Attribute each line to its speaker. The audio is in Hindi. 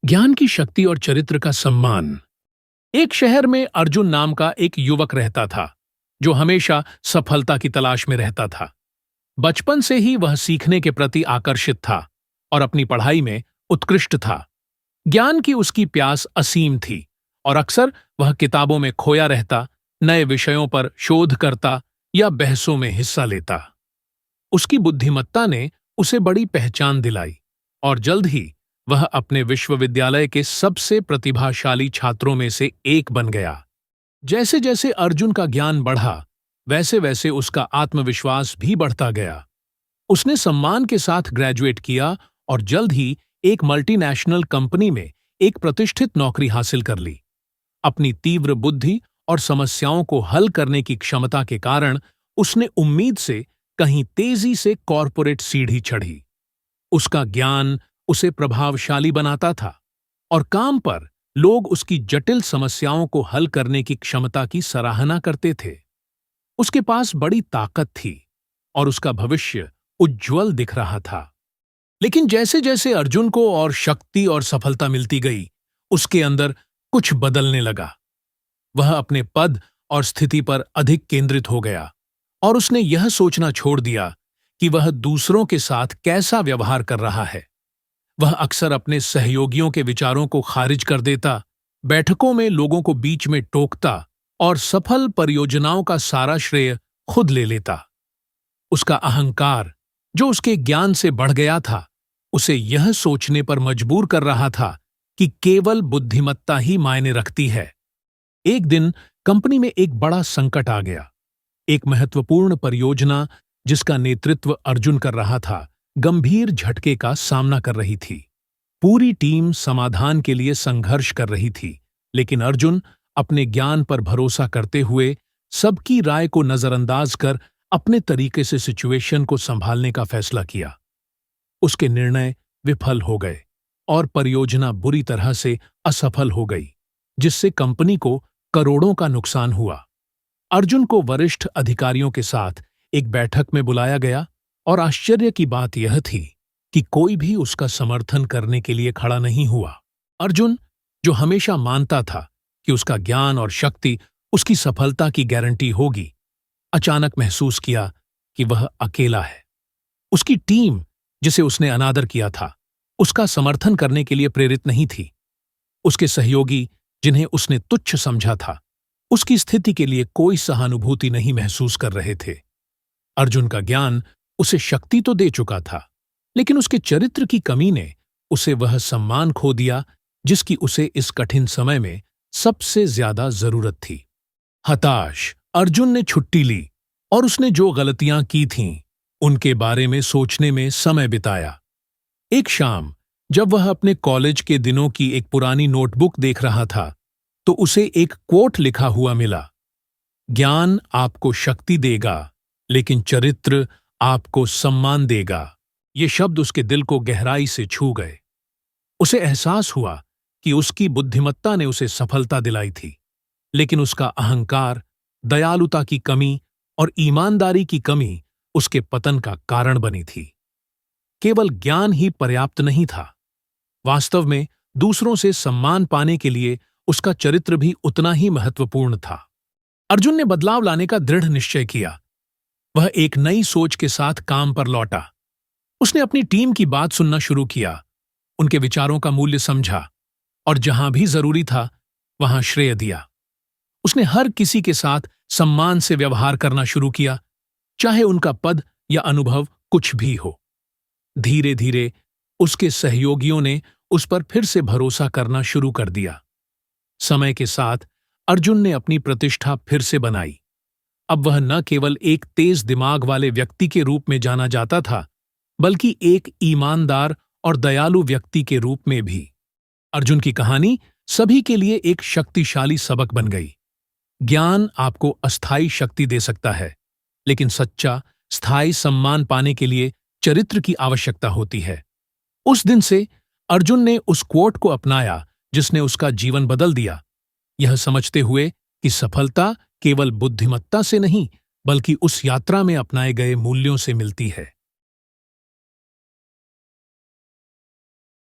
Speaker 1: ज्ञान की शक्ति और चरित्र का सम्मान। एक शहर में अर्जुन नाम का एक युवक रहता था जो हमेशा सफलता की तलाश में रहता था। बचपन से ही वह सीखने के प्रति आकर्षित था और अपनी पढ़ाई में उत्कृष्ट था। ज्ञान की उसकी प्यास असीम थी और अक्सर वह किताबों में खोया रहता, नए विषयों पर शोध करता या बहसों में हिस्सा लेता। उसकी बुद्धिमत्ता ने उसे बड़ी पहचान दिलाई और जल्द ही वह अपने विश्वविद्यालय के सबसे प्रतिभाशाली छात्रों में से एक बन गया। जैसे जैसे अर्जुन का ज्ञान बढ़ा, वैसे वैसे उसका आत्मविश्वास भी बढ़ता गया। उसने सम्मान के साथ ग्रेजुएट किया और जल्द ही एक मल्टीनेशनल कंपनी में एक प्रतिष्ठित नौकरी हासिल कर ली। अपनी तीव्र बुद्धि और समस्याओं को हल करने की क्षमता के कारण उसने उम्मीद से कहीं तेजी से कॉर्पोरेट सीढ़ी चढ़ी। उसका ज्ञान उसे प्रभावशाली बनाता था और काम पर लोग उसकी जटिल समस्याओं को हल करने की क्षमता की सराहना करते थे। उसके पास बड़ी ताकत थी और उसका भविष्य उज्ज्वल दिख रहा था। लेकिन जैसे जैसे अर्जुन को और शक्ति और सफलता मिलती गई, उसके अंदर कुछ बदलने लगा। वह अपने पद और स्थिति पर अधिक केंद्रित हो गया और उसने यह सोचना छोड़ दिया कि वह दूसरों के साथ कैसा व्यवहार कर रहा है। वह अक्सर अपने सहयोगियों के विचारों को खारिज कर देता, बैठकों में लोगों को बीच में टोकता और सफल परियोजनाओं का सारा श्रेय खुद ले लेता। उसका अहंकार, जो उसके ज्ञान से बढ़ गया था, उसे यह सोचने पर मजबूर कर रहा था कि केवल बुद्धिमत्ता ही मायने रखती है। एक दिन कंपनी में एक बड़ा संकट आ गया। एक महत्वपूर्ण परियोजना जिसका नेतृत्व अर्जुन कर रहा था, गंभीर झटके का सामना कर रही थी। पूरी टीम समाधान के लिए संघर्ष कर रही थी, लेकिन अर्जुन अपने ज्ञान पर भरोसा करते हुए सबकी राय को नजरअंदाज कर अपने तरीके से सिचुएशन को संभालने का फैसला किया। उसके निर्णय विफल हो गए और परियोजना बुरी तरह से असफल हो गई, जिससे कंपनी को करोड़ों का नुकसान हुआ। अर्जुन को वरिष्ठ अधिकारियों के साथ एक बैठक में बुलाया गया और आश्चर्य की बात यह थी कि कोई भी उसका समर्थन करने के लिए खड़ा नहीं हुआ। अर्जुन, जो हमेशा मानता था कि उसका ज्ञान और शक्ति उसकी सफलता की गारंटी होगी, अचानक महसूस किया कि वह अकेला है। उसकी टीम, जिसे उसने अनादर किया था, उसका समर्थन करने के लिए प्रेरित नहीं थी। उसके सहयोगी, जिन्हें उसने तुच्छ समझा था, उसकी स्थिति के लिए कोई सहानुभूति नहीं महसूस कर रहे थे। अर्जुन का ज्ञान उसे शक्ति तो दे चुका था, लेकिन उसके चरित्र की कमी ने उसे वह सम्मान खो दिया जिसकी उसे इस कठिन समय में सबसे ज्यादा जरूरत थी। हताश, अर्जुन ने छुट्टी ली और उसने जो गलतियां की थीं, उनके बारे में सोचने में समय बिताया। एक शाम, जब वह अपने कॉलेज के दिनों की एक पुरानी नोटबुक देख रहा था, तो उसे एक कोट लिखा हुआ मिला। ज्ञान आपको शक्ति देगा, लेकिन चरित्र आपको सम्मान देगा। ये शब्द उसके दिल को गहराई से छू गए। उसे एहसास हुआ कि उसकी बुद्धिमत्ता ने उसे सफलता दिलाई थी, लेकिन उसका अहंकार, दयालुता की कमी और ईमानदारी की कमी उसके पतन का कारण बनी थी। केवल ज्ञान ही पर्याप्त नहीं था। वास्तव में दूसरों से सम्मान पाने के लिए उसका चरित्र भी उतना ही महत्वपूर्ण था। अर्जुन ने बदलाव लाने का दृढ़ निश्चय किया। वह एक नई सोच के साथ काम पर लौटा। उसने अपनी टीम की बात सुनना शुरू किया, उनके विचारों का मूल्य समझा और जहां भी जरूरी था वहां श्रेय दिया। उसने हर किसी के साथ सम्मान से व्यवहार करना शुरू किया, चाहे उनका पद या अनुभव कुछ भी हो। धीरे धीरे उसके सहयोगियों ने उस पर फिर से भरोसा करना शुरू कर दिया। समय के साथ अर्जुन ने अपनी प्रतिष्ठा फिर से बनाई। अब वह न केवल एक तेज दिमाग वाले व्यक्ति के रूप में जाना जाता था, बल्कि एक ईमानदार और दयालु व्यक्ति के रूप में भी। अर्जुन की कहानी सभी के लिए एक शक्तिशाली सबक बन गई। ज्ञान आपको अस्थायी शक्ति दे सकता है, लेकिन सच्चा, स्थायी सम्मान पाने के लिए चरित्र की आवश्यकता होती है। उस दिन से अर्जुन ने उस कोट को अपनाया जिसने उसका जीवन बदल दिया, यह समझते हुए कि सफलता केवल बुद्धिमत्ता से नहीं, बल्कि उस यात्रा में अपनाए गए मूल्यों से मिलती है।